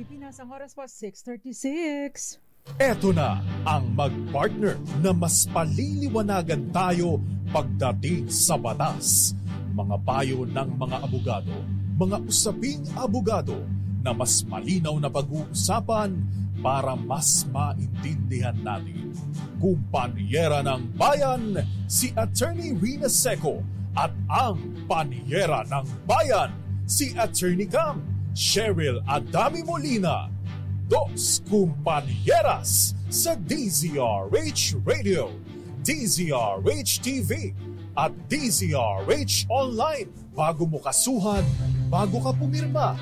Pilipinas, ang oras po 6:36. Eto na ang mag-partner na mas paliliwanagan tayo pagdating sa batas. Mga payo ng mga abogado, mga usaping abogado na mas malinaw na pag-uusapan para mas maintindihan natin. Kumpanyera ng Bayan, si Attorney Rina Seco at ang Panyera ng Bayan, si Attorney Cam, Cheryl Adami Molina. Dos Kumpanieras sa DZRH Radio, DZRH TV at DZRH Online. Bago mo kasuhan, bago ka pumirma,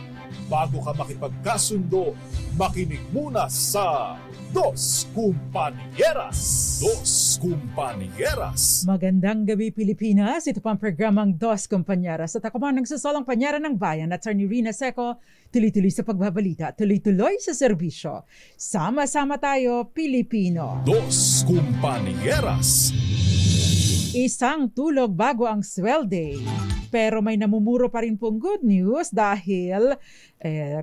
bago ka makipagkasundo, makinig muna sa Dos Kumpanieras. Dos Kumpanieras. Magandang gabi Pilipinas. Ito po ang programang Dos Kumpanieras. At ako ang nagsasalang panyera ng bayan, Attorney Rina Seco. Tuloy-tuloy sa pagbabalita, tuloy-tuloy sa serbisyo. Sama-sama tayo, Pilipino. Dos Kumpanieras. Isang tulog bago ang sweldo. Pero may namumuro pa rin pong good news dahil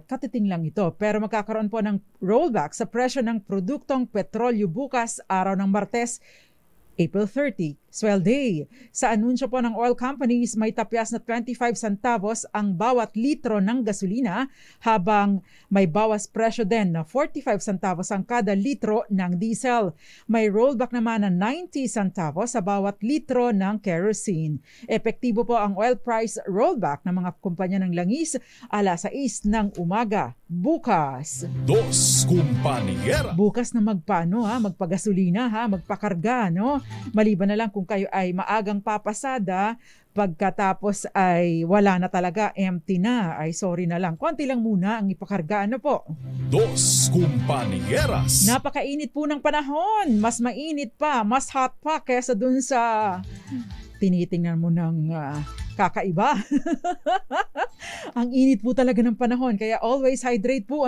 katiting lang ito. Pero magkakaroon po ng rollback sa presyo ng produktong petrolyo bukas, araw ng Martes, April 30, sweldo. Sa anunsyo po ng oil companies, may tapyas na 25 centavos ang bawat litro ng gasolina habang may bawas presyo din na 45 centavos ang kada litro ng diesel. May rollback naman na 90 centavos sa bawat litro ng kerosene. Epektibo po ang oil price rollback ng mga kumpanya ng langis alas 6 ng umaga. Bukas. Dos Kumpanieras. Bukas na magpagasolina magpakarga, no? Maliban na lang kung kayo ay maagang papasada, pagkatapos ay wala na talaga, empty na, ay sorry na lang. Konti lang muna ang ipakarga, po. Dos Kumpanieras. Napakainit po ng panahon. Mas mainit pa, mas hot pa kaysa dun sa tinitingnan mo ng kakaiba. Ang init po talaga ng panahon, kaya always hydrate po,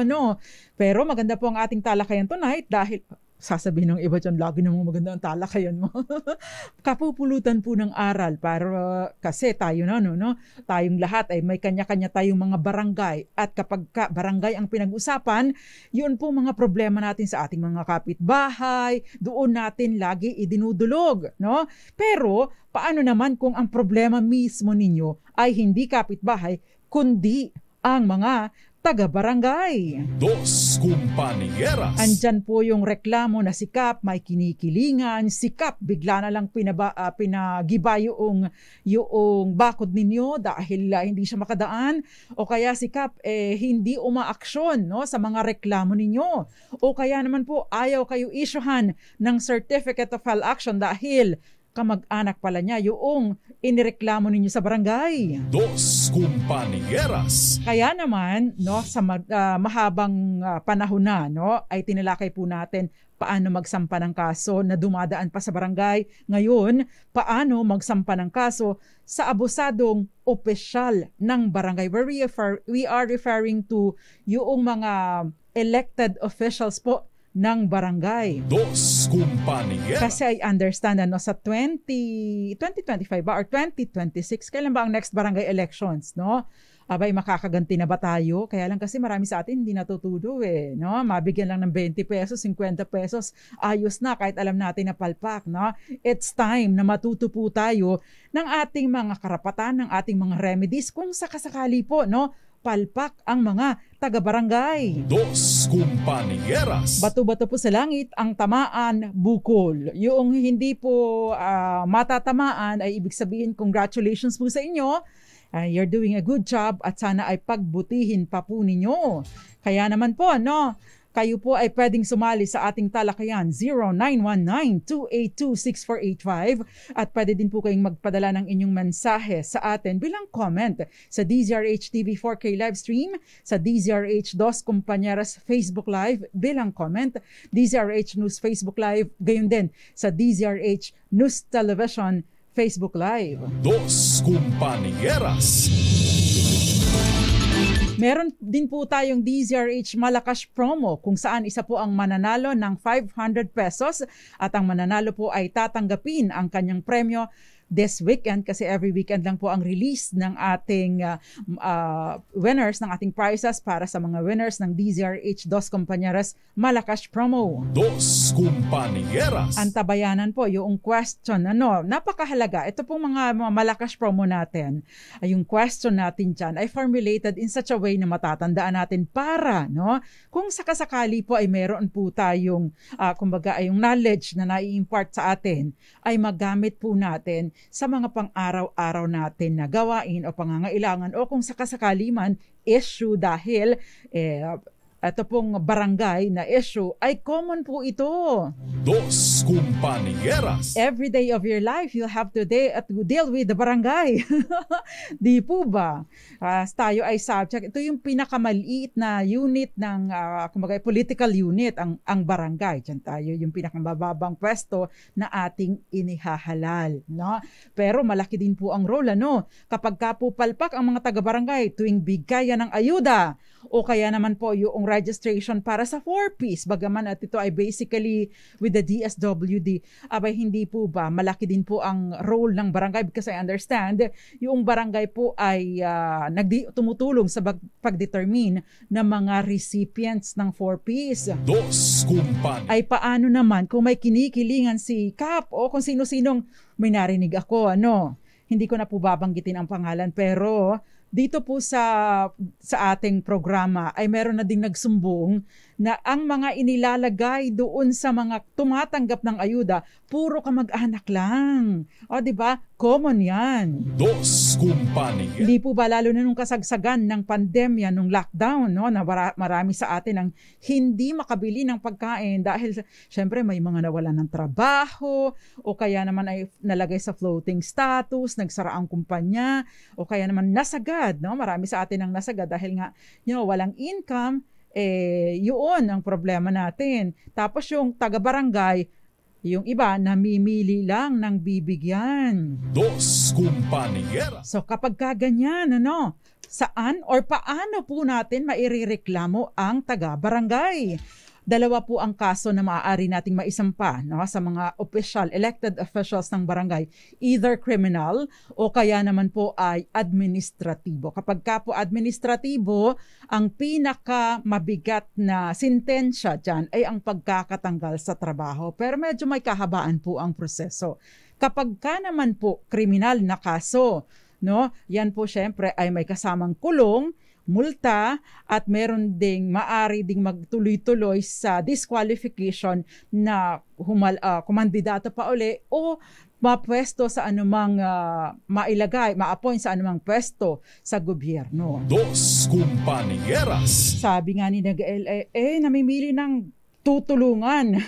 Pero maganda po ang ating talakayan tonight dahil sasabihin ng iba dyan, lagi namang maganda ang talakayan mo. Kapupulutan po ng aral para kasi tayo tayong lahat ay may kanya-kanya tayong mga barangay at kapag barangay ang pinag-usapan, yun po mga problema natin sa ating mga kapitbahay, doon natin lagi idinudulog, no? Pero paano naman kung ang problema mismo ninyo ay hindi kapitbahay, kundi ang mga taga-barangay? Dos Kumpanieras. Andyan po yung reklamo na si Kap may kinikilingan, si Kap bigla na lang pinagiba yung bakod ninyo dahil hindi siya makadaan, o kaya si Kap hindi umaaksyon sa mga reklamo ninyo, o kaya naman po ayaw kayo issuehan ng certificate of file action dahil kamag-anak pala niya yung inireklamo ninyo sa barangay. Dos Kumpanieras. Kaya naman, sa mahabang panahon na, ay tinalakay po natin paano magsampa ng kaso na dumadaan pa sa barangay. Ngayon, paano magsampa ng kaso sa abusadong opisyal ng barangay, where we are referring to yung mga elected officials po ng barangay. Dos Kumpanieras. Kasi I understand sa 2025 ba or 2026, kailan ba ang next barangay elections, Abay, makakaganti na ba tayo? Kaya lang kasi marami sa atin hindi natutudo Mabigyan lang ng 20 pesos, 50 pesos, ayos na kahit alam natin na palpak, It's time na matuto po tayo ng ating mga karapatan, ng ating mga remedies kung sakasakali po, palpak ang mga taga-barangay. Dos Kumpanieras. Bato-bato po sa langit, ang tamaan, bukol. Yung hindi po matatamaan ay ibig sabihin, congratulations po sa inyo. You're doing a good job at sana ay pagbutihin pa po ninyo. Kaya naman po, kayo po ay pwedeng sumali sa ating talakayan 0919-282-6485 at pwede din po kayong magpadala ng inyong mensahe sa atin bilang comment sa DZRH TV 4K livestream, sa DZRH Dos Kumpanieras Facebook Live bilang comment, DZRH News Facebook Live, gayon din sa DZRH News Television Facebook Live. Dos Kumpanieras. Meron din po tayong DZRH Malakas promo kung saan isa po ang mananalo ng 500 pesos at ang mananalo po ay tatanggapin ang kanyang premyo this weekend kasi every weekend lang po ang release ng ating winners ng ating prizes para sa mga winners ng DZRH Dos Compañeras Malakas Promo. Dos Compañeras. Antabayanan po yung question. Napakahalaga. Ito pong mga Malakas Promo natin. Yung question natin dyan ay formulated in such a way na matatandaan natin para, kung sakasakali po ay meron po tayong, kumbaga ay yung knowledge na nai-impart sa atin, ay magamit po natin sa mga pang-araw-araw natin na gawain o pangangailangan o kung sakasakali man issue dahil ito pong barangay na issue ay common po ito. Dos Compañeras. Every day of your life, you'll have to deal with the barangay. Di po ba? Tayo ay subject. Ito yung pinakamaliit na unit ng kumbaga, political unit, ang barangay. Diyan tayo yung pinakamababang pwesto na ating inihahalal. No? Pero malaki din po ang role. Kapag kapupalpak ang mga taga-barangay tuwing bigayan ng ayuda o kaya naman po yung registration para sa 4Ps, bagaman at ito ay basically with the DSWD, abay hindi po ba malaki din po ang role ng barangay because I understand yung barangay po ay tumutulong sa pag-determine ng mga recipients ng 4Ps. Dos Compañeras. Ay paano naman kung may kinikilingan si Kap o kung sino-sinong may narinig ako, hindi ko na po babanggitin ang pangalan pero dito po sa ating programa ay meron na ding nagsumbong na ang mga inilalagay doon sa mga tumatanggap ng ayuda, puro kamag-anak lang. O, di ba? Common yan. Dos Compañeras. Hindi po ba lalo na nung kasagsagan ng pandemya, nung lockdown, na marami sa atin ang hindi makabili ng pagkain dahil syempre may mga nawalan ng trabaho o kaya naman ay nalagay sa floating status, nagsara ang kumpanya o kaya naman nasagad, marami sa atin ang nasagad dahil nga walang income, yun ang problema natin. Tapos yung taga-barangay, yung iba namimili lang ng bibigyan. Dos Compañeras. So kapag kaganyan, saan or paano po natin mairereklamo ang taga-barangay? Dalawa po ang kaso na maaari nating maisampa sa mga elected officials ng barangay, either criminal o kaya naman po ay administratibo. Kapag ka po administratibo, ang pinaka mabigat na sentensya dyan ay ang pagkakatanggal sa trabaho. Pero medyo may kahabaan po ang proseso. Kapag ka naman po kriminal na kaso, yan po syempre ay may kasamang kulong, multa at meron ding maari ding magtuloy-tuloy sa disqualification na kumandidato pa uli o mapwesto sa anumang ma-appoint sa anumang pwesto sa gobyerno. Dos Compañeras. Sabi nga ni Nag-LA, namimili ng tutulungan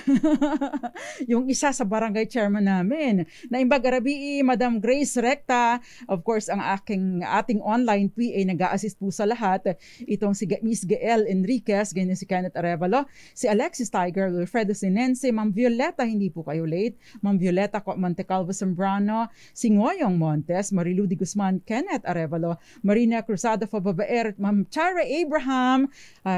yung isa sa barangay chairman namin na imbag-arabi, Madam Grace Recta, of course ang ating online PA nag-a-assist po sa lahat, itong si Miss Gael Enriquez, ganyan si Kenneth Arevalo, si Alexis Tiger, Wilfredo Sinense, Ma'am Violeta, hindi po kayo late, Ma'am Violeta Montecalvo Zambrano, si Ngoyong Montes, Marilu Di Guzman, Kenneth Arevalo, Marina Cruzado Fababaer, Ma'am Chara Abraham,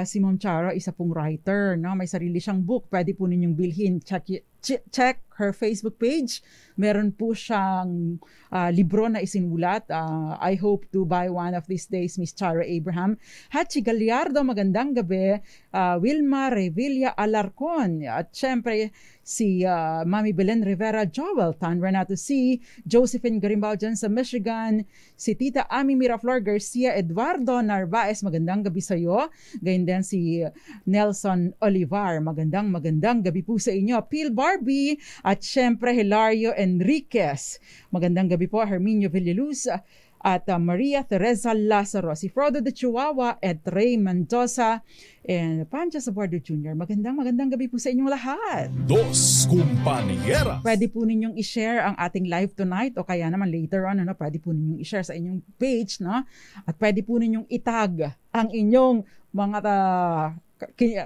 si Ma'am Chara isa pong writer, may sarili siyang book, pwede po ninyong bilhin. Check her Facebook page. Meron po siyang libro na isinulat. I hope to buy one of these days, Miss Chara Abraham. Hachi Gallardo, magandang gabi. Wilma Revilla Alarcon. At syempre, si Mami Belen Rivera Joel, Tan Renato C., Josephine Garimbao dyan sa Michigan, si Tita Ami Miraflor Garcia, Eduardo Narvaez, magandang gabi sa iyo. Gayun din si Nelson Olivar, magandang gabi po sa inyo. Phil Barbie, at syempre Hilario Enriquez, magandang gabi po. Herminio Villaluz, at Maria Teresa Lazaro, si Frodo de Chihuahua, at Ray Mendoza, and Pancha Sabordo Jr. Magandang gabi po sa inyong lahat. Dos Compañeras. Pwede po ninyong i-share ang ating live tonight o kaya naman later on, pwede po ninyong i-share sa inyong page, at pwede po ninyong itag ang inyong mga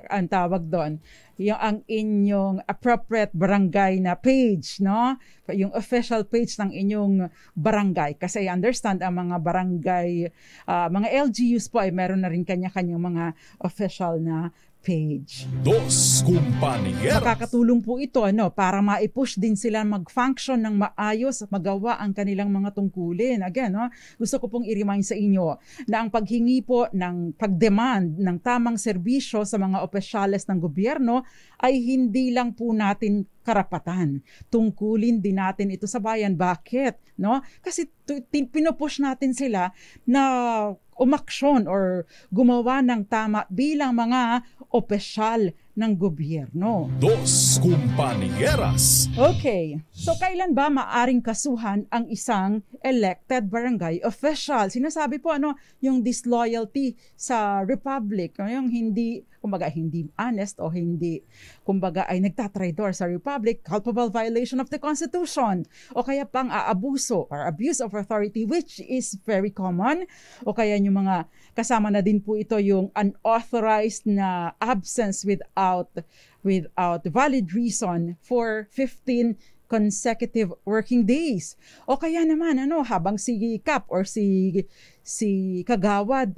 ang tawag doon, yung ang inyong appropriate barangay na page, no? Yung official page ng inyong barangay. Kasi I understand ang mga barangay, mga LGUs po ay meron na rin kanya-kanyang mga official na page. Dos Compañeras. Makakatulong po ito para ma-push din sila mag-function ng maayos at magawa ang kanilang mga tungkulin. Again, gusto ko pong i-remind sa inyo na ang paghingi po ng pag-demand ng tamang serbisyo sa mga opisyales ng gobyerno ay hindi lang po natin karapatan. Tungkulin din natin ito sa bayan. Bakit? No? Kasi pinupush natin sila na umaksyon or gumawa ng tama bilang mga opisyal ng gobyerno. Dos Compañeras. Okay. So kailan ba maaring kasuhan ang isang elected barangay official? Sinasabi po yung disloyalty sa republic, yung hindi honest o hindi ay nagtatraidor sa republic, culpable violation of the Constitution, o kaya pang aabuso or abuse of authority, which is very common, o kaya yung mga kasama na din po ito yung unauthorized na absence without valid reason for 15 consecutive working days. O kaya naman habang si Kap or si Kagawad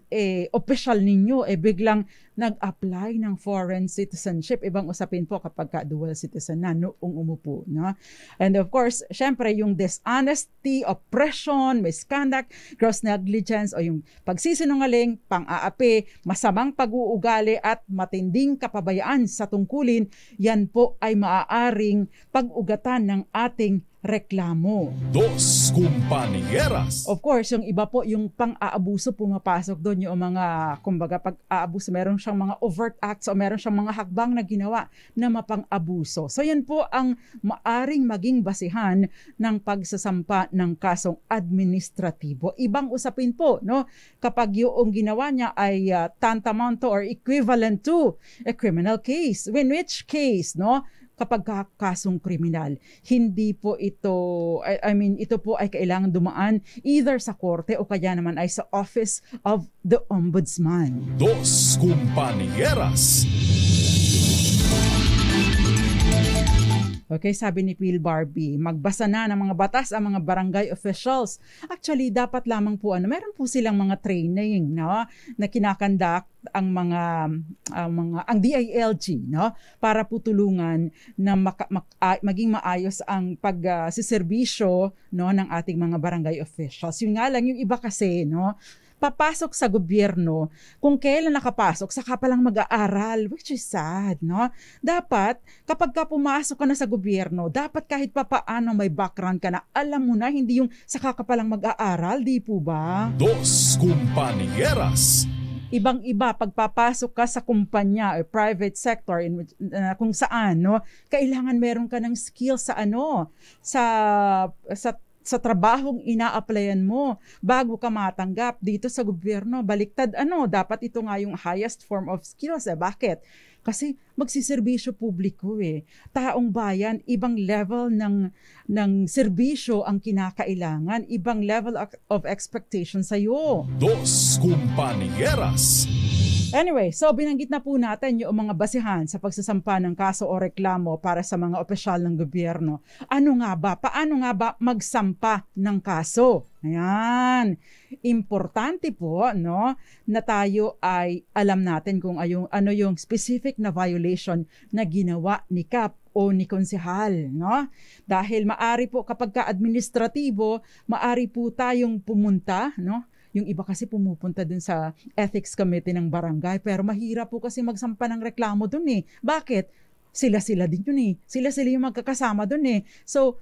official ninyo biglang nag-apply ng foreign citizenship. Ibang usapin po kapag dual citizen na noong umupo, no? And of course, syempre yung dishonesty, oppression, misconduct, gross negligence o yung pagsisinungaling, pang-aapi, masamang pag-uugali at matinding kapabayaan sa tungkulin, yan po ay maaaring pag-ugatan ng ating reklamo. Dos Compañeras. Of course, yung iba po, yung pang-aabuso pumapasok doon, yung mga, kumbaga, pag-aabuso, meron siyang mga overt acts o meron siyang mga hakbang na ginawa na mapang-abuso. So yan po ang maaring maging basihan ng pagsasampa ng kasong administratibo. Ibang usapin po, no? Kapag yung ginawa niya ay tantamount to or equivalent to a criminal case. In which case, no? Kapag kasong kriminal, hindi po ito, ito po ay kailangan dumaan either sa korte o kaya naman ay sa Office of the Ombudsman. Dos Compañeras. Okay, sabi ni Phil Barbie, magbasa na ng mga batas ang mga barangay officials. Actually, dapat lamang po meron po silang mga training, no, na kinakandak ang DILG, no, para po tulungan na maging maayos ang pagsiservisyo ng ating mga barangay officials. Yun nga lang, yung iba kasi, no, papasok sa gobyerno, kung kailan nakapasok, saka pa lang mag-aaral, which is sad, no? Dapat, kapag pumasok ka na sa gobyerno, dapat kahit papaano may background ka na, alam mo na, hindi yung saka ka pa lang mag-aaral, di po ba? Dos Compañeras. Ibang-iba, pagpapasok ka sa kumpanya o private sector kung saan, no, kailangan meron ka ng skill sa sa trabahong ina-applyan mo bago ka matanggap dito sa gobyerno. Baliktad, dapat ito nga yung highest form of skills. Bakit? Kasi magsiservisyo publiko Taong bayan, ibang level ng serbisyo ang kinakailangan, ibang level of expectation sa'yo. Dos Compañeras. Anyway, so binanggit na po natin yung mga basihan sa pagsasampa ng kaso o reklamo para sa mga opisyal ng gobyerno. Paano nga ba magsampa ng kaso? Ayan. Importante po, no, na tayo ay alam natin kung ano yung specific na violation na ginawa ni Kap o ni konsehal, no? Dahil maari po kapag ka-administratibo, maari po tayong pumunta, no? Yung iba kasi pumupunta dun sa ethics committee ng barangay, pero mahirap po kasi magsampa ng reklamo dun Bakit? Sila-sila din yun Sila-sila yung magkakasama dun So,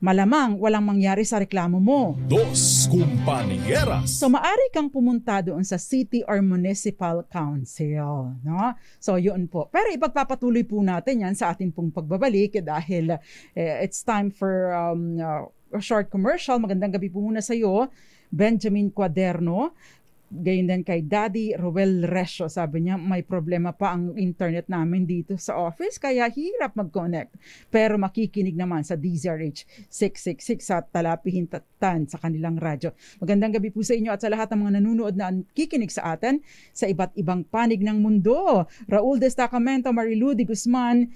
malamang walang mangyari sa reklamo mo. Dos Compañeras. So, maari kang pumunta doon sa city or municipal council, no? So, yun po. Pero ipagpapatuloy po natin yan sa ating pong pagbabalik dahil it's time for a short commercial. Magandang gabi po muna sa iyo, Benjamin Cuaderno. Gayon din kay Daddy Roel Resio, sabi niya may problema pa ang internet namin dito sa office kaya hirap mag-connect. Pero makikinig naman sa DZRH 666 sa Talapihintatan sa kanilang radyo. Magandang gabi po sa inyo at sa lahat ng mga nanonood na kikinig sa atin sa iba't ibang panig ng mundo. Raul Destacamento, Marilu de Guzman,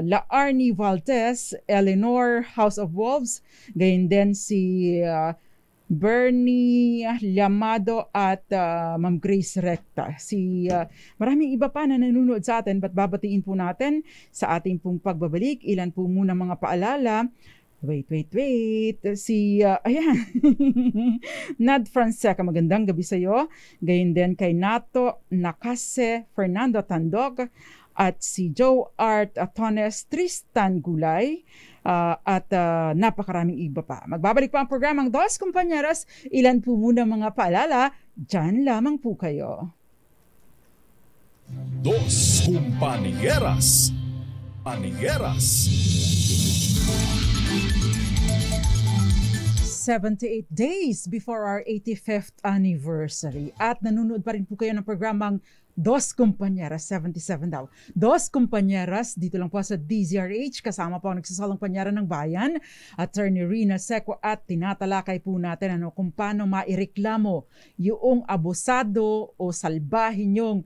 La Arnie Valdez, Eleanor House of Wolves, gayon din si Bernie Llamado at Ma'am Grace Recta. Maraming iba pa na nanonood sa atin, but babatiin po natin sa ating pong pagbabalik. Ilan po muna mga paalala. Wait. Ayan. Nad Franceca, magandang gabi sa iyo. Gayon din kay Nato Nakase, Fernando Tandog, at si Joe Art Atones, Tristan Gulay, at napakaraming iba pa. Magbabalik pa ang programang Dos Compañeras. Ilan po muna mga paalala, dyan lamang po kayo. Dos Compañeras. 78 days before our 85th anniversary. At nanonood pa rin po kayo ng programang Dos Compañeras, 77 daw. Dos Compañeras, dito lang po sa DZRH, kasama po ang nagsasalang panyaran ng bayan, Attorney Rina Seco, at tinatalakay po natin kung paano maireklamo yung abusado o salbahin yung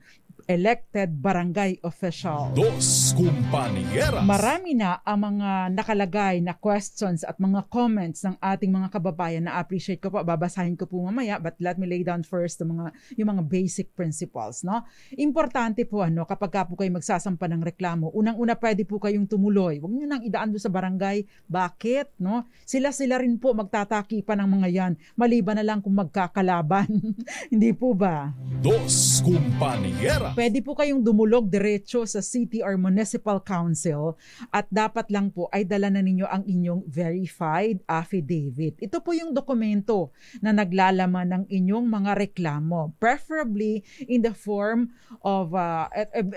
elected barangay official. Dos Compañeras. Marami na ang mga nakalagay na questions at mga comments ng ating mga kababayan na appreciate ko po. Babasahin ko po mamaya, but let me lay down first yung mga basic principles. No? Importante po kapag ka po kayo magsasampa ng reklamo, unang-una pwede po kayong tumuloy. Huwag nyo nang idaan doon sa barangay. Bakit? No? Sila rin po magtataki pa ng mga yan. Maliban na lang kung magkakalaban. Hindi po ba? Dos Compañeras. Pwede po kayong dumulog diretso sa city or municipal council at dapat lang po ay dala na ninyo ang inyong verified affidavit. Ito po yung dokumento na naglalaman ng inyong mga reklamo. Preferably in the form of a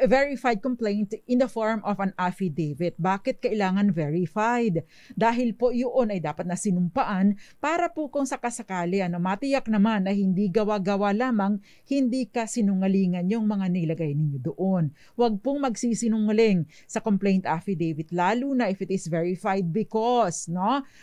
verified complaint in the form of an affidavit. Bakit kailangan verified? Dahil po yun ay dapat na sinumpaan para po kung sakasakali matiyak naman na hindi gawa-gawa lamang, hindi ka sinungalingan yung mga nilagay ninyo doon. Huwag pong magsisinungaling sa complaint affidavit, lalo na if it is verified because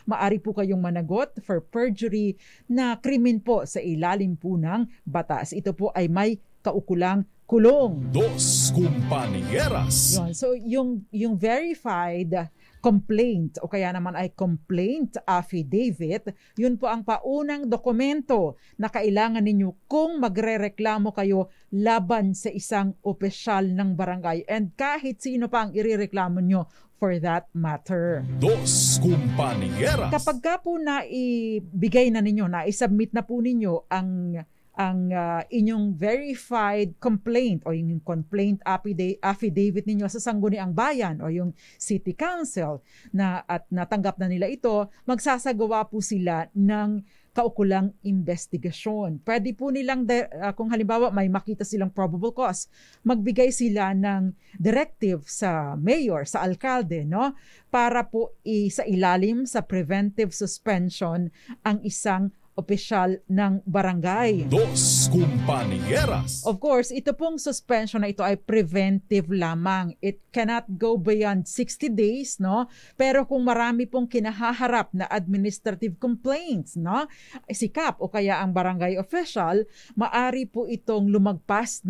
maari po kayong managot for perjury na krimen po sa ilalim po ng batas. Ito po ay may kaukulang kulong. Dos Compañeras. Yun. So yung verified complaint o kaya naman ay complaint affidavit, yun po ang paunang dokumento na kailangan ninyo kung magrereklamo kayo laban sa isang opisyal ng barangay and kahit sino pa ang irereklamo nyo for that matter. Dos Compañeras. Kapag ka po naibigay na ninyo, naisubmit na po ninyo ang inyong verified complaint o yung complaint affidavit ninyo sa Sangguniang Bayan o yung City Council at natanggap na nila ito, magsasagawa po sila ng kaukulang investigasyon. Pwede po nilang, kung halimbawa may makita silang probable cause, magbigay sila ng directive sa mayor, sa alkalde, para po sa ilalim sa preventive suspension ang isang opisyal ng barangay. Dos Compañeras. Of course, ito pong suspension na ito ay preventive lamang. It cannot go beyond 60 days, Pero kung marami pong kinahaharap na administrative complaints, si CAP o kaya ang barangay official, maari po itong lumagpas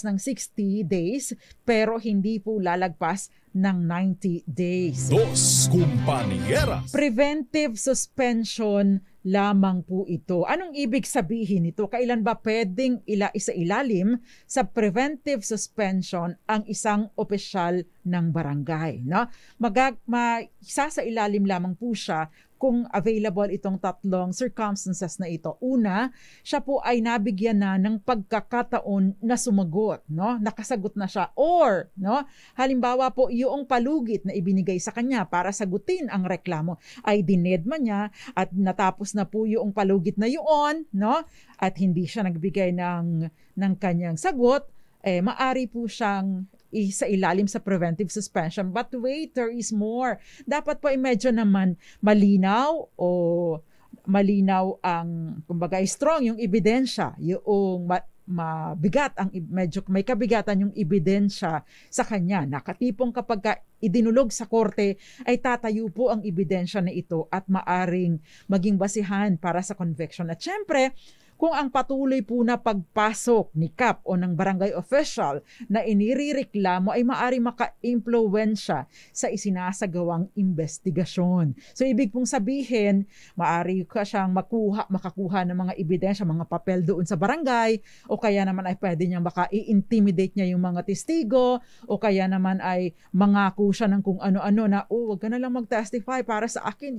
ng 60 days pero hindi po lalagpas ng 90 days. Dos Compañeras. Preventive suspension lamang po ito. Anong ibig sabihin nito? Kailan ba pwedeng isailalim sa preventive suspension ang isang opisyal ng barangay? Isasailalim lamang po siya kung available itong tatlong circumstances na ito. Una, siya po ay nabigyan na ng pagkakataon na sumagot, nakasagot na siya. Or, halimbawa po yung palugit na ibinigay sa kanya para sagutin ang reklamo ay dinedma niya at natapos na po yung palugit na yun, at hindi siya nagbigay ng kanyang sagot, maari po siyang sa ilalim sa preventive suspension. But wait, there is more. Dapat po medyo naman malinaw o malinaw ang, kumbaga, strong yung ebidensya, yung mabigat ang medyo may kabigatan yung ebidensya sa kanya. Nakatipong kapag idinulog sa korte ay tatayo po ang ebidensya na ito at maaring maging basihan para sa conviction. At syempre, kung ang patuloy po na pagpasok ni Kap o ng barangay official na inirereklamo ay maaari maka-impluwensya sa isinasagawang investigasyon. So ibig pong sabihin, maaari ka siyang makakuha ng mga ebidensya, mga papel doon sa barangay, o kaya naman ay pwede niyang baka i-intimidate niya yung mga testigo, o kaya naman ay mangako siya ng kung ano-ano na, wag ka na lang mag-testify para sa akin,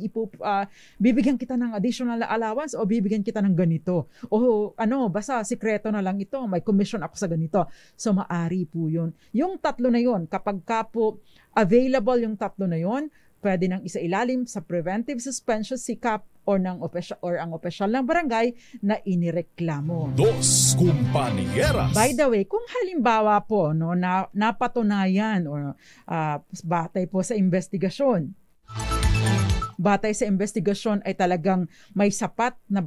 bibigyan kita ng additional allowance o bibigyan kita ng ganito. O basta sikreto na lang ito, may commission ako sa ganito. So maari po yun. Yung tatlo na yun, kapag ka po available yung tatlo na yun, pwede nang isailalim sa preventive suspension si Kap or ang opisyal ng barangay na inireklamo. Dos Compañeras. By the way, kung halimbawa po na napatunayan o batay po sa investigasyon, ay talagang may sapat na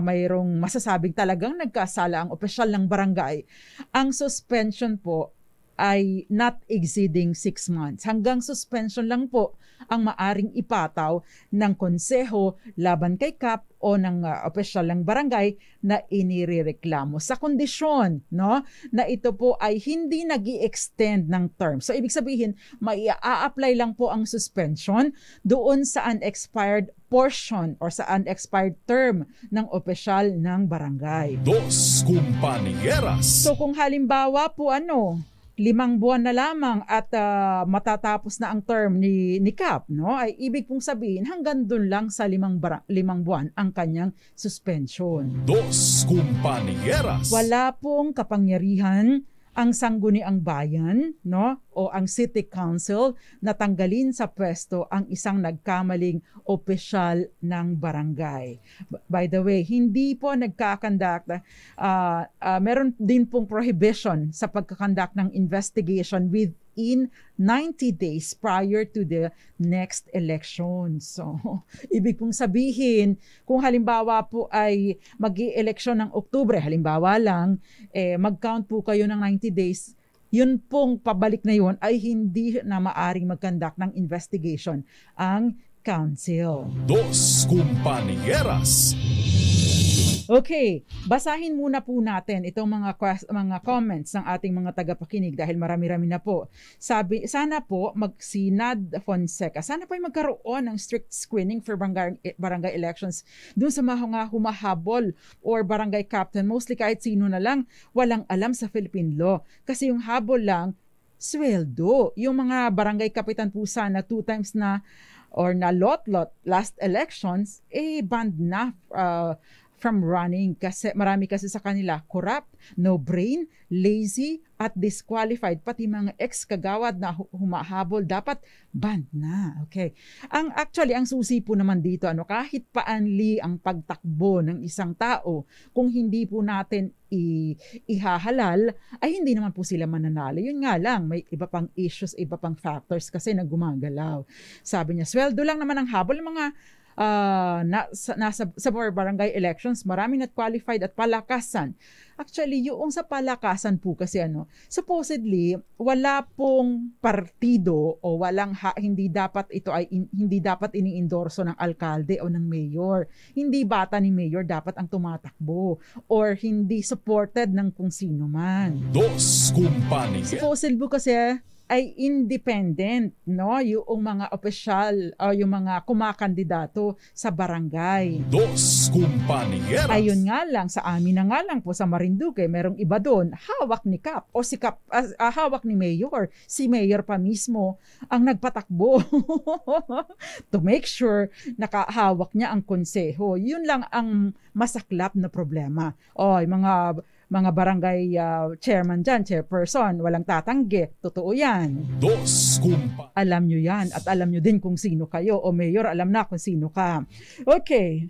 mayroong masasabing talagang nagkasala ang opisyal ng barangay, ang suspension po ay not exceeding 6 months. Hanggang suspension lang po ang maaring ipataw ng konseho laban kay Kap o ng opisyal ng barangay na inirereklamo sa kondisyon na ito po ay hindi nag-i-extend ng term. So ibig sabihin, mai-a-apply lang po ang suspension doon sa unexpired portion or sa unexpired term ng opisyal ng barangay. Dos Compañeras. So kung halimbawa po 5 buwan na lamang at matatapos na ang term ni Kap, ay ibig pong sabihin hanggang doon lang sa 5 buwan ang kanyang suspension. Dos Compañeras. Wala pong kapangyarihan ang sangguniang bayan o ang city council na tanggalin sa pwesto ang isang nagkamaling opisyal ng barangay. By the way, hindi po nagkakandak, meron din pong prohibition sa pagkakandak ng investigation within 90 days prior to the next election. So, ibig pong sabihin, kung halimbawa po ay mag-i-eleksyon ng Oktubre, halimbawa lang, mag-count po kayo ng 90 days, yun pong pabalik na yun ay hindi na maaring mag-conduct ng investigation ang council. Dos Compañeras. Okay, basahin muna po natin itong mga comments ng ating mga tagapakinig dahil marami-rami na po. Sabi, sana po si Nad Fonseca, sana po ay magkaroon ng strict screening for barangay elections dun sa mga humahabol or barangay captain, mostly kahit sino na lang, walang alam sa Philippine law. Kasi yung habol lang, sweldo. Yung mga barangay kapitan po sana 2 times na or na lot last elections, banned na from running kasi marami kasi sa kanila corrupt, no brain, lazy at disqualified, pati mga ex-kagawad na humahabol dapat banned na. Okay. Ang susi po naman dito kahit paanli ang pagtakbo ng isang tao, kung hindi po natin ihahalal ay hindi naman po sila mananalo. Yun nga lang, may iba pang issues, iba pang factors kasi na gumagalaw. Sabi niya, sweldo lang naman ang habol ng mga sa barangay elections, maraming not qualified at palakasan. Actually, yung sa palakasan po kasi supposedly wala pong partido o hindi dapat iniendorso ng alkalde o ng mayor. Hindi bata ni mayor dapat ang tumatakbo or hindi supported ng kung sino man. Dos Compañeras. Supposedly po kasi ay independent, yung mga opisyal o yung mga kumakandidato sa barangay. Dos Compañeras. Ayun nga lang, sa amin na nga lang po sa Marinduque, merong iba doon, hawak ni Kap o si Kap, hawak ni Mayor. Si Mayor pa mismo ang nagpatakbo to make sure nakahawak niya ang konseho. Yun lang ang masaklap na problema. Mga barangay chairman dyan, chairperson, walang tatanggi. Totoo yan. Dos Compañeras. Alam nyo yan at alam nyo din kung sino kayo. O mayor, alam na kung sino ka. Okay.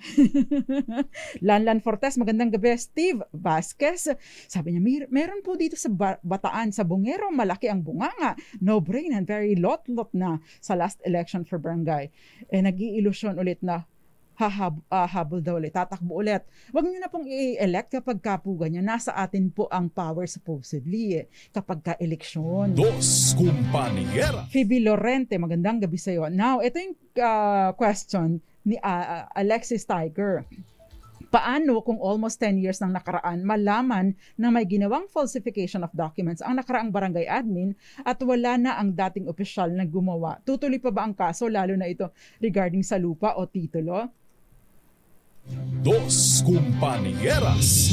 Lanlan Fortes, magandang gabi. Steve Vasquez, sabi niya, meron po dito sa Bataan, sa Bungero, malaki ang bunganga. No brain and very lot na sa last election for barangay. Nag-iilusyon ulit na habol daw ulit, tatakbo ulit. Huwag nyo na pong i-elect kapag ka po ganyan. Nasa atin po ang power supposedly kapag ka-eleksyon. Dos Compañeras. Phoebe Lorente, magandang gabi sa'yo. Now, ito yung question ni Alexis Tiger. Paano kung almost 10 years nang nakaraan malaman na may ginawang falsification of documents ang nakaraang barangay admin at wala na ang dating opisyal na gumawa? Tutuloy pa ba ang kaso lalo na ito regarding sa lupa o titulo? Dos Compañeras.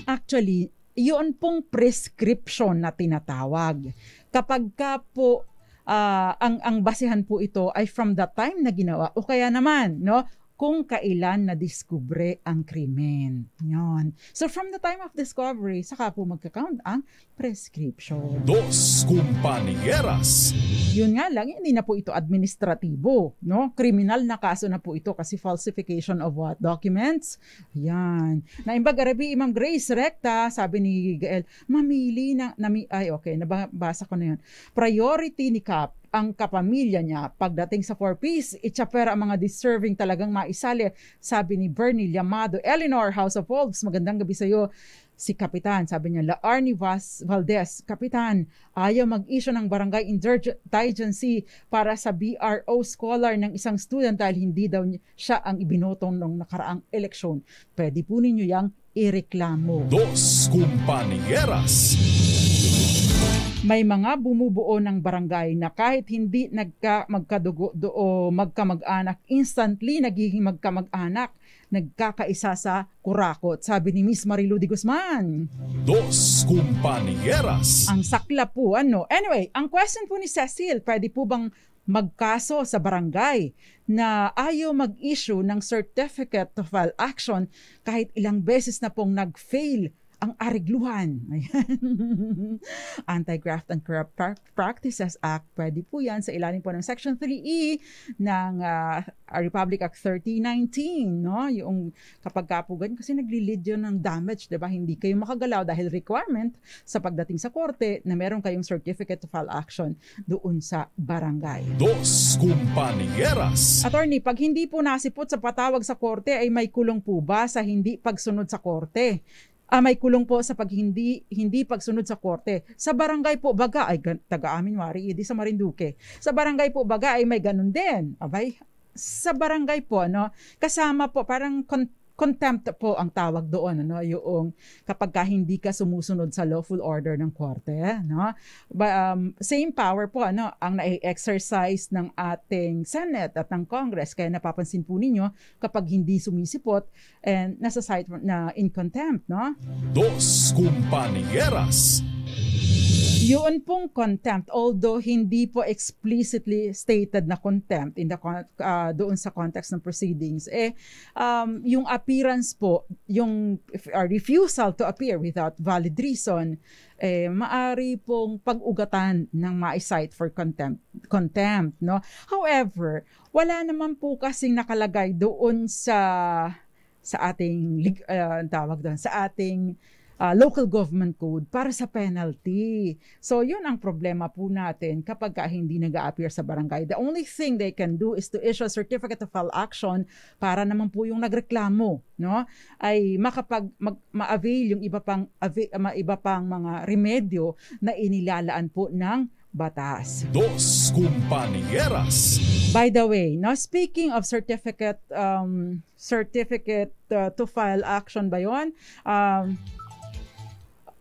Actually, yun pong prescription na tinatawag. Kapag ka po ang basihan po ito ay from the time na ginawa o kaya naman, no, kung kailan na-discover ang krimen. Yun. So from the time of discovery, saka po magka-count ang prescription. Dos Compañeras. Yun nga lang, hindi na po ito administratibo, no? Kriminal na kaso na po ito kasi falsification of what? Documents? Yan. Naimbag Arabi, Imam Grace Recta, sabi ni Gael, mamili nabasa ko na yun. Priority ni Cap ang kapamilya niya pagdating sa 4Ps, itchapera ang mga deserving talagang maisali, sabi ni Bernie Llamado. Eleanor, House of Wolves, magandang gabi sa iyo. Si Kapitan, sabi niya, Laarni Valdez, Kapitan, ayaw mag-issue ng barangay indigency para sa BRO scholar ng isang student dahil hindi daw siya ang ibinotong ng nakaraang eleksyon. Pwede po ninyo yang ireklamo. Dos Compañeras. May mga bumubuo ng barangay na kahit hindi magkadugo o magkamag-anak, instantly nagiging magkamag-anak, nagkakaisa sa kurakot. Sabi ni Miss Marilu de Guzman. Dos Compañeras. Ang sakla po, ano? Anyway, ang question po ni Cecil, pwede po bang magkaso sa barangay na ayaw mag-issue ng certificate to file action kahit ilang beses na pong nag-fail ang arigluhan? Anti-Graft and Corrupt Practices Act, pwede po yan sa ilalim po ng Section 3E ng Republic Act 3019, no? Yung kapag kapugan, kasi nagli-lead yun ng damage, diba? Hindi kayo makagalaw dahil requirement sa pagdating sa korte na meron kayong certificate to file action doon sa barangay. Dos Compañeras. Attorney, pag hindi po nasipot sa patawag sa korte ay may kulong po ba sa hindi pagsunod sa korte? May kulong po sa pag hindi pagsunod sa korte. Sa barangay po baga ay taga-amin wari di sa Marinduque. Sa barangay po baga ay may ganun din. Abay, sa barangay po no, kasama po parang contempt po ang tawag doon, ano, yung kapag ka hindi ka sumusunod sa lawful order ng korte, no? Same power po, ano, ang na-exercise ng ating Senate at ng Congress, kaya napapansin po ninyo kapag hindi sumisipot and nasa site na in contempt, no? Dos Compañeras. Yun pong contempt, although hindi po explicitly stated na contempt in the doon sa context ng proceedings, yung appearance po, yung refusal to appear without valid reason, maari pong pag-ugatan ng ma-cite for contempt, no? However, wala naman po kasing nakalagay doon sa ating tawag doon, sa ating local government code para sa penalty. So yun ang problema po natin kapag hindi nag-a-appear sa barangay. The only thing they can do is to issue a certificate of file action para naman po yung nagreklamo, no, ay ma-avail yung iba pang mga remedyo na inilalaan po ng batas. Dos Compañeras. By the way, now speaking of certificate to file action ba yun?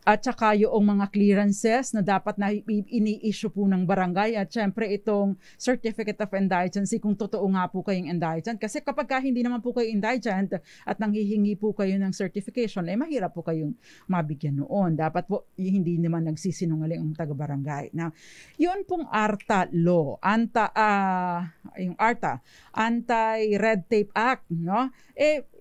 At saka yung mga clearances na dapat na ini-issue po ng barangay, at syempre itong certificate of indigency kung totoo nga po kayong indigent. Kasi kapag hindi naman po kayo indigent at nanghihingi po kayo ng certification, mahirap po kayong mabigyan noon. Dapat po hindi naman nagsisinungaling ang taga-barangay. Now, yun pong ARTA law, yung ARTA, Anti-Red Tape Act, no?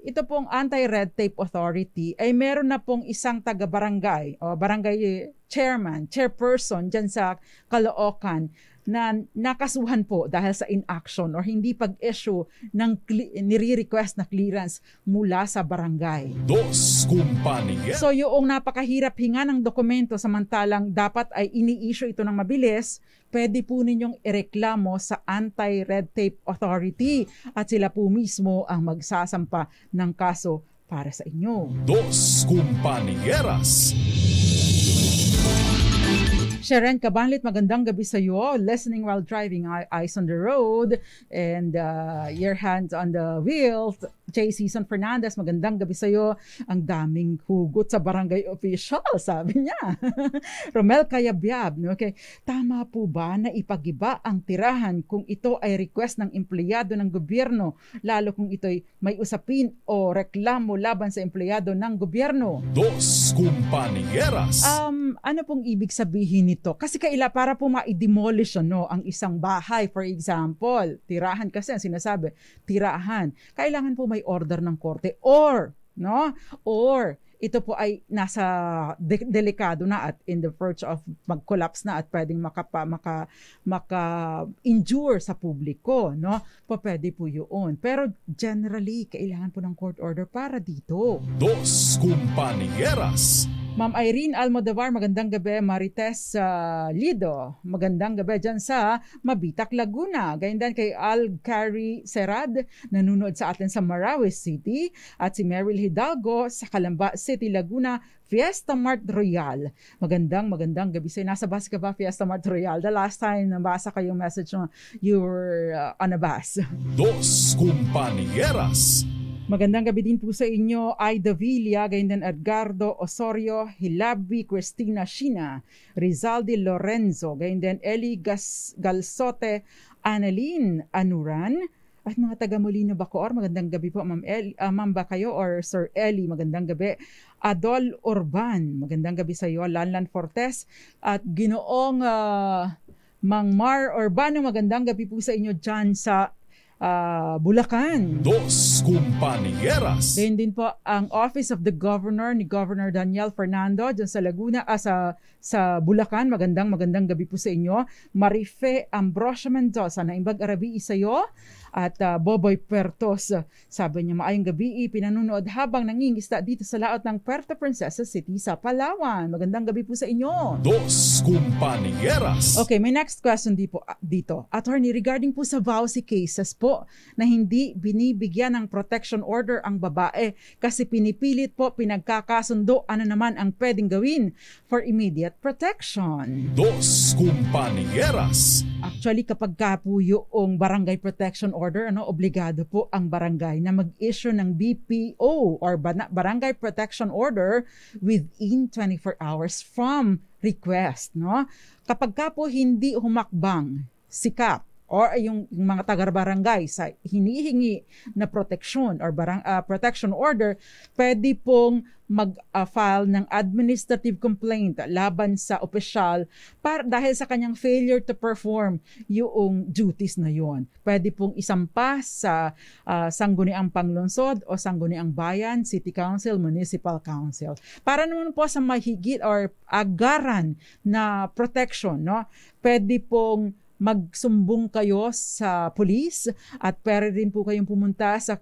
Ito pong Anti-Red Tape Authority ay meron na pong isang taga-barangay o barangay chairperson dyan sa Caloocan na nakasuhan po dahil sa inaction or hindi pag-issue ng nire-request na clearance mula sa barangay. Dos Compañeras. So yung napakahirap hinga ng dokumento samantalang dapat ay ini-issue ito ng mabilis, pwede po ninyong ireklamo sa Anti-Red Tape Authority at sila po mismo ang magsasampa ng kaso para sa inyo. Dos Compañeras. Sharon Cabanlit, magandang gabi sa iyo. Listening while driving, eyes on the road, and your hands on the wheel. J. Season Fernandez, magandang gabi sa iyo. Ang daming hugot sa barangay official, sabi niya. Romel Cayabyab, okay. Tama po ba na ipagiba ang tirahan kung ito ay request ng empleyado ng gobyerno, lalo kung ito'y may usapin o reklamo laban sa empleyado ng gobyerno? Dos Compañeras. Ano pong ibig sabihin nito? Kasi para po ma-demolish ang isang bahay, for example, tirahan kasi ang sinasabi, tirahan. Kailangan po may order ng korte or ito po ay nasa delikado na at in the verge of mag-collapse na at pwedeng maka-injure sa publiko, no? Pwede po yun. Pero generally, kailangan po ng court order para dito. Dos Compañeras. Ma'am Irene Almodovar, magandang gabi. Marites Lido, magandang gabi dyan sa Mabitak, Laguna. Ganyan din kay Alcari Serad, nanonood sa atin sa Marawi City. At si Meryl Hidalgo sa Calamba City, Laguna, Fiesta Mart Royal. Magandang gabi sa'yo. Nasa bus ka ba, Fiesta Mart Royal? The last time nabasa ko yung message mo, you were on a bus. Dos Compañeras. Magandang gabi din po sa inyo, Aida Villa, ganyan din Edgardo Osorio, Hilabi, Cristina Shina, Rizaldi Lorenzo, ganyan din Eli Galsote, Annalyn Anuran, at mga taga Molino Bacoor, magandang gabi po, Ma'am ba kayo or Sir Eli, magandang gabi. Adol Urban, magandang gabi sa iyo, Lanlan Fortes, at Ginoong Mang Mar Urbano, magandang gabi po sa inyo dyan sa Bulacan. Dos Compañeras. Din po ang Office of the Governor ni Governor Daniel Fernando dyan sa Laguna, sa Bulacan. Magandang gabi po sa inyo. Marife Ambrosio Mendoza na imbag arabi isayo. At Boboy Puertos, sabi niya, maayong gabi, pinanunood habang nangingisda dito sa laot ng Puerto Princesa City sa Palawan. Magandang gabi po sa inyo. Dos Compañeras. Okay, may next question dito. Attorney, regarding po sa VAUSI cases po na hindi binibigyan ng protection order ang babae kasi pinipilit po, pinagkakasundo, ano naman ang pwedeng gawin for immediate protection? Dos Compañeras. Actually, kapag ka po yung barangay protection order, obligado po ang barangay na mag-issue ng BPO or barangay protection order within 24 hours from request, no? Kapag ka po hindi humakbang sikap or yung mga taga-barangay sa hinihingi na protection or protection order, pwede pong mag-file ng administrative complaint laban sa opisyal dahil sa kanyang failure to perform yung duties na yon. Pwede pong isampa sa Sangguniang Panglungsod o Sangguniang Bayan, City Council, Municipal Council. Para naman po sa mahigit or agaran na protection, no? Pwede pong magsumbong kayo sa police at pwede rin po kayong pumunta sa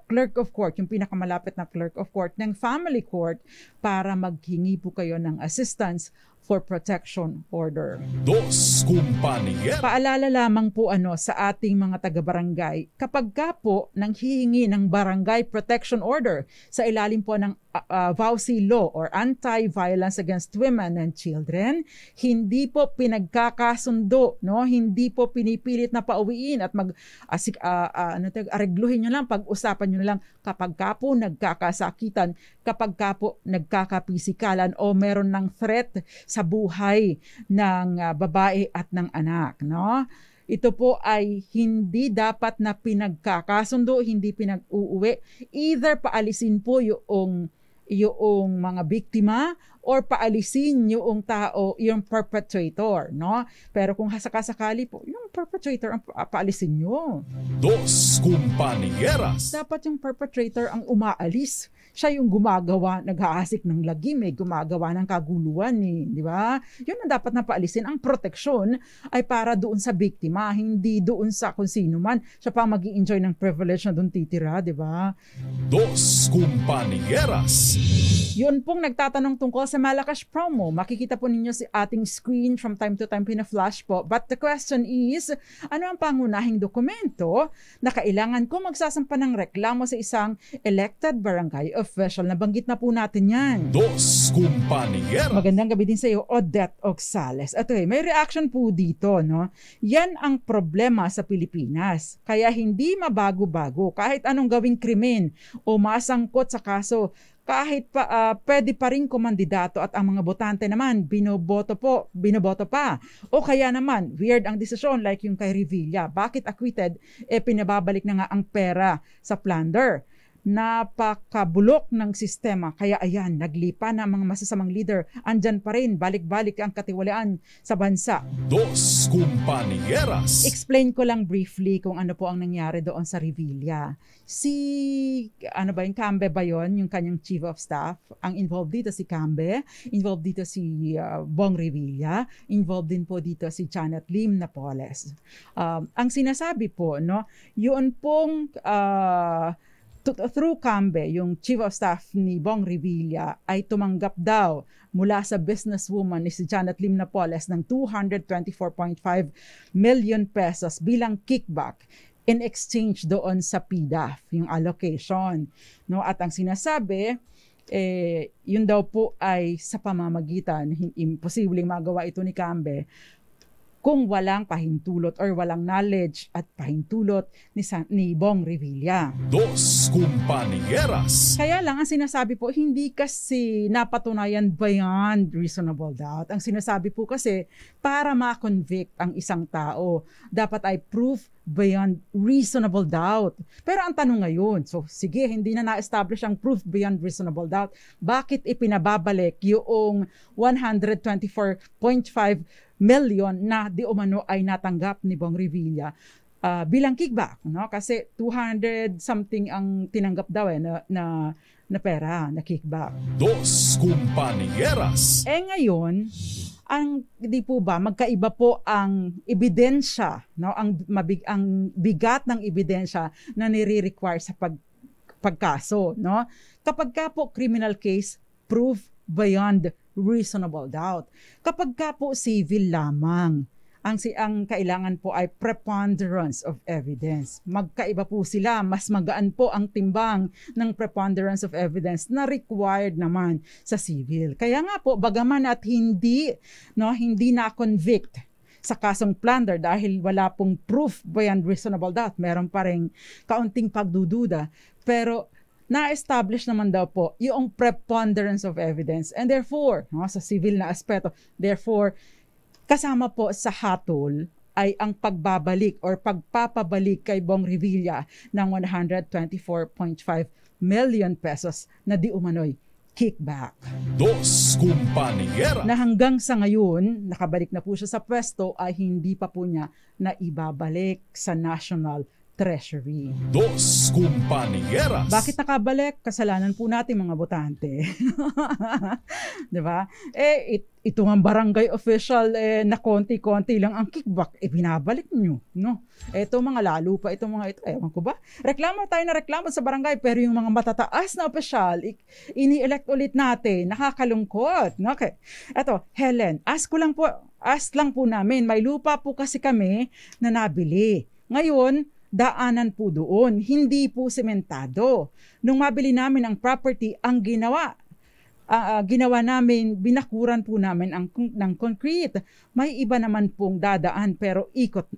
clerk of court, yung pinakamalapit na clerk of court ng family court para maghingi po kayo ng assistance for protection order. Dos Compañeras. Paalala lamang po sa ating mga taga-barangay, kapag ka po nang hihingi ng barangay protection order sa ilalim po ng VAUSI law or Anti-Violence Against Women and Children, hindi po pinagkakasundo, no? Hindi po pinipilit na pauwiin at aregluhin nyo lang, pag-usapan nyo lang kapag ka po nagkakasakitan, kapag ka po nagkakapisikalan o meron ng threat sa buhay ng babae at ng anak, no? Ito po ay hindi dapat na pinagkakasundo, hindi pinag-uuwi. Either paalisin po yung mga biktima or paalisin yung tao, yung perpetrator, no? Pero kung sakasakali po, yung perpetrator ang paalisin nyo. Dos Compañeras. Dapat yung perpetrator ang umaalis. Siya yung gumagawa, naghahasik ng lagim, gumagawa ng kaguluhan, di ba? Yun ang dapat na paalisin. Ang proteksyon ay para doon sa biktima, hindi doon sa kung sino man. Siya pa mag-i-enjoy ng privilege na doon titira, di ba? Dos Compañeras. Yun pong nagtatanong tungkol sa Malacash promo. Makikita po ninyo si ating screen from time to time, pina-flash po. But the question is, ano ang pangunahing dokumento na kailangan ko magsasampa ng reklamo sa isang elected barangay official? Nabanggit na po natin yan. Dos Compañeras. Magandang gabi din sa iyo, Odette Oxales. At may reaction po dito, no? Yan ang problema sa Pilipinas. Kaya hindi mabago-bago kahit anong gawing krimen o masangkot sa kaso, kahit pa pwede pa rin kumandidato at ang mga botante naman binoboto pa. O kaya naman, weird ang desisyon like yung kay Revilla. Bakit acquitted? Pinababalik na nga ang pera sa plunder. Napakabulok ng sistema. Kaya ayan, naglipa na ang mga masasamang leader. Andyan pa rin, balik-balik ang katiwalaan sa bansa. Dos Compañeras. Explain ko lang briefly kung ano po ang nangyari doon sa Revilla. Yung Cambe ba yun? Yung kanyang chief of staff. Ang involved dito si Cambe, involved dito si Bong Revilla, involved din po dito si Janet Lim Napoles. Ang sinasabi po, no, yun pong through Cambe, yung chief of staff ni Bong Revilla ay tumanggap daw mula sa businesswoman ni si Janet Lim Napoles ng 224.5 million pesos bilang kickback in exchange doon sa PDAF, yung allocation. No? At ang sinasabi, yun daw po ay sa pamamagitan, imposibleng magawa ito ni Cambe kung walang pahintulot or walang knowledge at pahintulot ni Bong Revilla. Dos Compañeras. Kaya lang, ang sinasabi po, hindi kasi napatunayan beyond reasonable doubt. Ang sinasabi po kasi, para ma-convict ang isang tao, dapat ay proof beyond reasonable doubt. Pero ang tanong ngayon, so sige, hindi na na-establish ang proof beyond reasonable doubt. Bakit ipinababalik yung 124.5 million na di umano ay natanggap ni Bong Revilla bilang kickback, no? Kasi 200 something ang tinanggap daw na pera, na kickback. Dos Compañeras. Ngayon, di po ba magkaiba po ang ebidensya, no? Ang bigat ng ebidensya na nire-require sa pagkaso, no? Kapag ka po criminal case, proof beyond reasonable doubt. Kapag ka po civil lamang, ang kailangan po ay preponderance of evidence. Magkaiba po sila, mas magaan po ang timbang ng preponderance of evidence na required naman sa civil. Kaya nga po, bagaman at hindi na-convict sa kasong plunder dahil wala pong proof beyond reasonable doubt, meron pa rin kaunting pagdududa, pero na-establish naman daw po yung preponderance of evidence, and therefore, sa civil na aspeto, therefore, kasama po sa hatol ay ang pagbabalik or pagpapabalik kay Bong Revilla ng 124.5 million pesos na di umano'y kickback. Dos Compañeras. Na hanggang sa ngayon, nakabalik na po siya sa pwesto, ay hindi pa po niya na ibabalik sa National Treasury. Dos Compañeras. Bakit nakabalik? Kasalanan po natin mga botante. Diba? Ito ang barangay official na konti-konti lang ang kickback, binabalik nyo, no? Ito mga lalo pa, ito ewan ko ba? Reklamo tayo na reklamo sa barangay, pero yung mga matataas na opisyal, ini-elect ulit natin. Nakakalungkot. Okay. Ito, Helen, ask lang po namin, may lupa po kasi kami na nabili. Ngayon, daanan po doon, hindi po sementado. Nung mabili namin ang property, ang ginawa namin, binakuran po namin ng concrete. May iba naman pong daanan pero ikot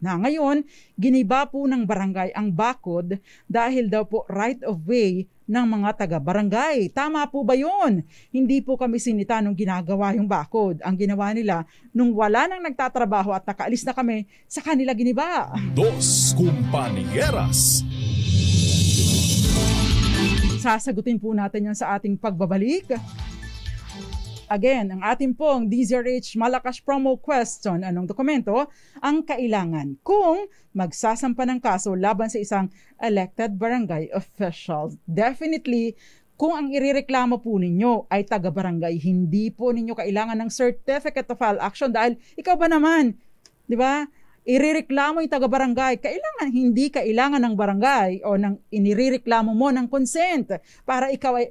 na. Ngayon, giniba po ng barangay ang bakod dahil daw po right of way ng mga taga-barangay. Tama po ba yun? Hindi po kami sinita nung ginagawa yung bakod. Ang ginawa nila, nung wala nang nagtatrabaho at nakaalis na kami, sa kanila giniba. Dos Compañeras. Sasagutin po natin yan sa ating pagbabalik. Again, ang ating pong DZRH Malakas promo question, anong dokumento ang kailangan kung magsasampa ng kaso laban sa isang elected barangay official? Definitely, kung ang irereklamo po ninyo ay taga-barangay, hindi po ninyo kailangan ng certificate of file action dahil ikaw ba naman, di ba? Irereklamo yung taga-barangay, hindi kailangan ng barangay o ng inirereklamo mo ng consent para ikaw ay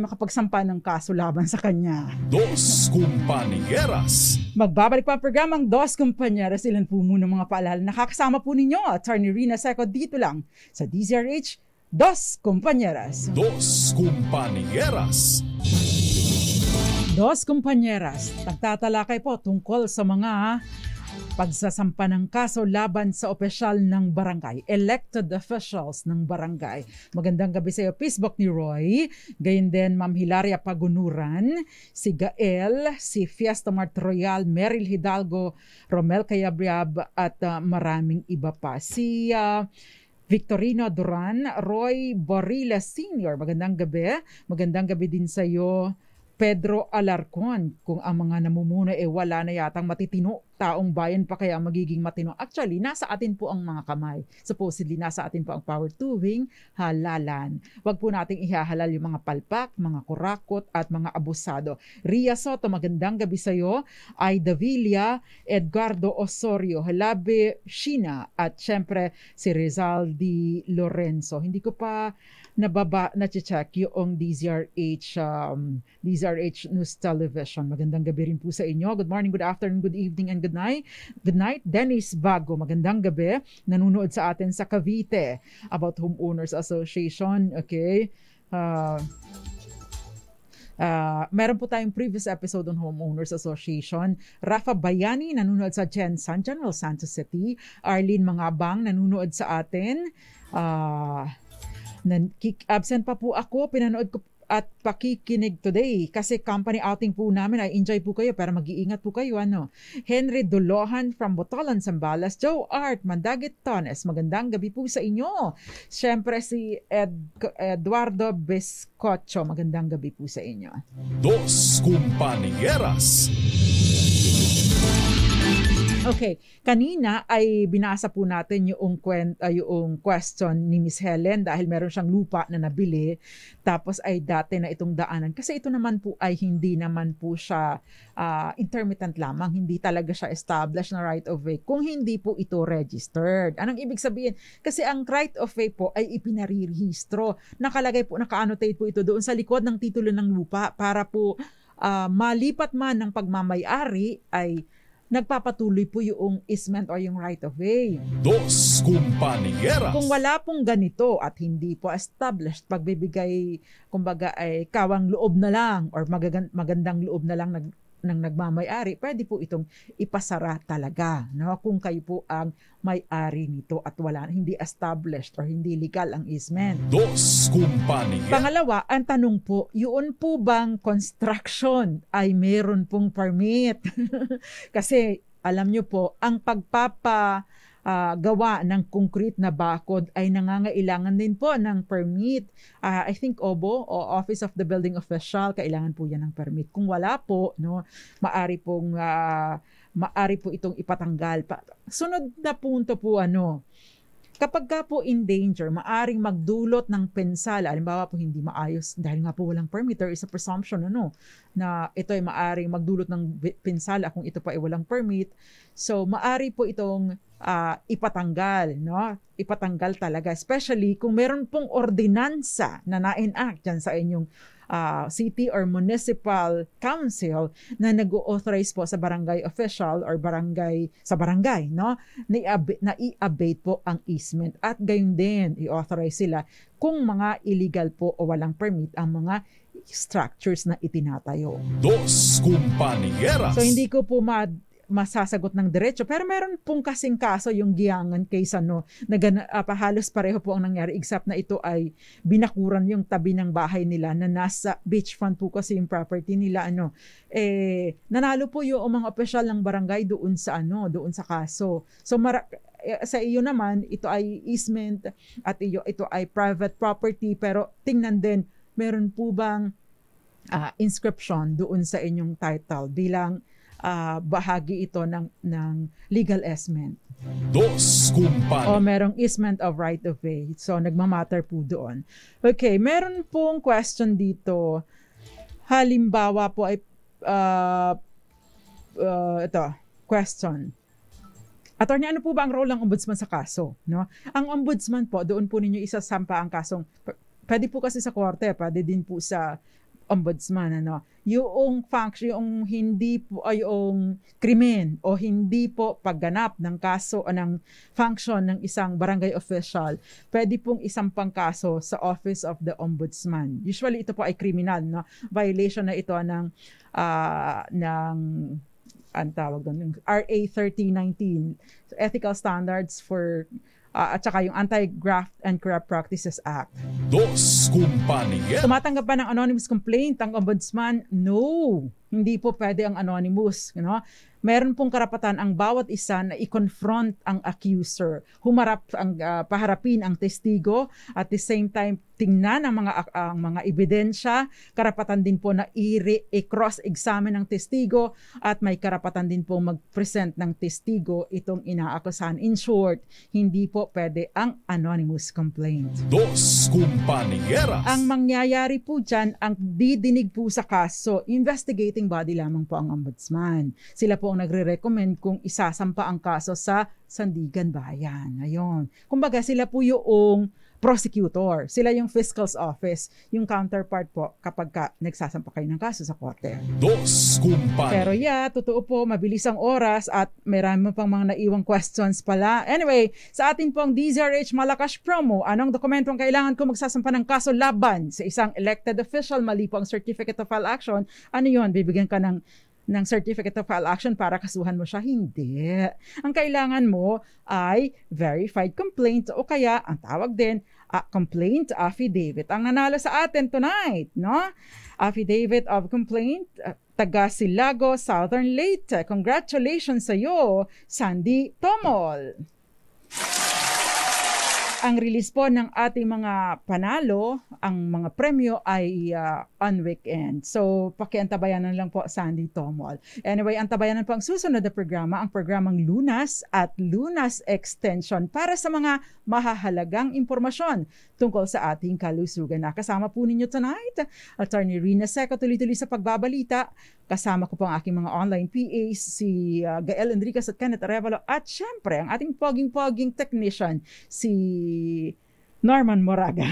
makapagsampa ng kaso laban sa kanya. Dos Compañeras. Magbabalik pa ang programang Dos Compañeras. Ilan po muna mga paalala. Nakakasama po ninyo, Attorney Rina Seco, dito lang sa DZRH Dos Compañeras. Dos Compañeras. Dos Compañeras. Nagtatalakay po tungkol sa mga pagsasampa ng kaso laban sa opisyal ng barangay, elected officials ng barangay. Magandang gabi sa iyo, Facebook ni Roy. Gayon din, Ma'am Hilaria Pagunuran, si Gael, si Fiesta Mart Royal, Meryl Hidalgo, Romel Cayabriab, at maraming iba pa. Si Victorino Duran, Roy Borilla Sr. Magandang gabi. Magandang gabi din sa iyo, Pedro Alarcon. Kung ang mga namumuno wala na yatang matitino, taong bayan pa kaya magiging matino. Actually, nasa atin po ang mga kamay. Supposedly, nasa atin po ang power tuwing halalan. Huwag po nating ihahalal yung mga palpak, mga kurakot, at mga abusado. Ria Soto, magandang gabi sa iyo. Aida Villa, Edgardo Osorio, Halabe Shina, at syempre si Rizal Di Lorenzo. Hindi ko pa na-check yung DZRH News Television. Magandang gabi rin po sa inyo. Good morning, good afternoon, good evening, and good night. Good night, Dennis Bago. Magandang gabi. Nanunood sa atin sa Cavite about Homeowners Association. Okay. Meron po tayong previous episode on Homeowners Association. Rafa Bayani, nanunood sa Jensen, General Santos City. Arlene Mangabang, nanunood sa atin. Absent pa po ako, pinanood ko at pakikinig today kasi company outing po namin. I enjoy po kayo pero mag-iingat po kayo. Henry Dolohan from Botolan, Zambales. Joe Art, Mandagit Tones, magandang gabi po sa inyo. Siyempre si Eduardo Biscocho, magandang gabi po sa inyo. Dos Compañeras. Okay, kanina ay binasa po natin yung question ni Miss Helen dahil meron siyang lupa na nabili tapos ay dati na itong daanan. Kasi ito naman po ay hindi naman po siya intermittent lamang, hindi talaga siya established na right of way kung hindi po ito registered. Anong ibig sabihin? Kasi ang right of way po ay ipinarehistro. Nakalagay po, naka-annotate po ito doon sa likod ng titulo ng lupa para po malipat man ng pagmamay-ari ay nagpapatuloy po yung easement or yung right of way. Dos Compañeras. Kung wala pong ganito at hindi po established, pagbibigay, kumbaga ay kawang loob na lang or magandang loob na lang ng nagmamay-ari, pwede po itong ipasara talaga, no? Kung kayo po ang may-ari nito at hindi established or hindi legal ang easement. Dos Compañeras. Pangalawa, ang tanong po, yun po bang construction ay meron pong permit? Kasi alam nyo po, ang gawa ng concrete na bakod ay nangangailangan din po ng permit. I think OBO o Office of the Building Official, kailangan po yan ng permit. Kung wala po, no, maari po itong ipatanggal. Sunod na punto po, kapag ka po in danger, maaring magdulot ng pinsala. Halimbawa po hindi maayos dahil nga po walang permit. There is a presumption na ito ay maaring magdulot ng pinsala kung ito pa ay walang permit. So maari po itong ipatanggal, no? Ipatanggal talaga. Especially kung meron pong ordinansa na na-enact dyan sa inyong city or municipal council na nag-authorize po sa barangay official or sa barangay, no? Na i-abate po ang easement at gayon din i-authorize sila kung mga illegal po o walang permit ang mga structures na itinatayo. Dos Compañeras. So hindi ko po masasagot ng diretso. Pero meron pong kasing kaso yung Giangan case halos pareho po ang nangyari except na ito ay binakuran yung tabi ng bahay nila na nasa beachfront po kasi yung property nila nanalo po yung mga opisyal ng barangay doon sa kaso. So sa iyo naman ito ay easement at ito ay private property pero tingnan din meron po bang inscription doon sa inyong title bilang bahagi ito ng legal easement. Dos O Kumpanya. merong easement of right of way. So, nagmamatter po doon. Okay, meron pong question dito. Halimbawa po ay, ito, question. Attorney, ano po ba ang role ng ombudsman sa kaso? No? Ang ombudsman po, doon po ninyo isasampa ang kasong, pwede po kasi sa korte, pwede din po sa ombudsman, ano, yung function, yung hindi po ay yung krimen o hindi po pagganap ng kaso o ng function ng isang barangay official, pwede pong isampang kaso sa Office of the Ombudsman. Usually ito po ay criminal, no? Violation na ito ng ang tawag doon, RA 3019, Ethical Standards for at saka yung Anti-Graft and Corrupt Practices Act. Dos Kumpanya. Tumatanggap ba ng anonymous complaint ang ombudsman? No, hindi po pwede ang anonymous. You know? Meron pong karapatan ang bawat isa na i-confront ang accuser, paharapin ang testigo, at the same time tingnan ang mga ebidensya, karapatan din po na i-cross-examine ang testigo, at may karapatan din po mag-present ng testigo itong inaakusahan. In short, hindi po pwede ang anonymous complaint. Dos Kumpanieras. Ang mangyayari po dyan, ang didinig po sa kaso, investigating body lamang po ang ombudsman. Sila po ang nagre-recommend kung isasampa ang kaso sa Sandigan Bayan. Ayun. Kumbaga, sila po yung prosecutor. Sila yung fiscal's office. Yung counterpart po kapag nagsasampa kayo ng kaso sa korte. Dos Kumpanya. Pero totoo po, mabilis ang oras at marami pang mga naiwang questions pala. Anyway, sa atin pong DZRH Malakas promo, anong dokumentong kailangan kung magsasampa ng kaso laban sa isang elected official? Mali po ang certificate of file action. Ano yun? Bibigyan ka ng certificate of file action para kasuhan mo siya? Hindi. Ang kailangan mo ay verified complaint o kaya ang tawag din complaint affidavit. Ang nanalo sa atin tonight, no? Affidavit of complaint, taga Silago, Southern Leyte. Congratulations sa iyo, Sandy Tomol. Ang release po ng ating mga panalo, ang mga premyo ay on weekend. So, pakiantabayanan lang po, Sandy Tomol. Anyway, antabayanan po ang susunod na programa, ang programang Lunas at Lunas Extension para sa mga mahahalagang impormasyon tungkol sa ating kalusugan. Nakasama po ninyo tonight, Attorney Rina Seco, tuloy-tuloy sa pagbabalita. Kasama ko po ang aking mga online PAs, si Gael Enriquez at Kenneth Arevalo, at syempre, ang ating poging-poging technician, si Norman Moraga.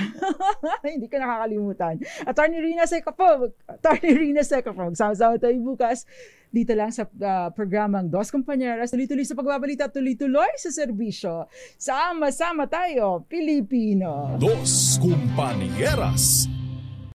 Hindi ko nakakalimutan. Attorney Rina Seco po. Magsama-sama tayo bukas dito lang sa programang Dos Compañeras. Tuloy-tuloy sa pagbabalita, tuloy-tuloy sa serbisyo. Sama-sama tayo, Pilipino. Dos Compañeras.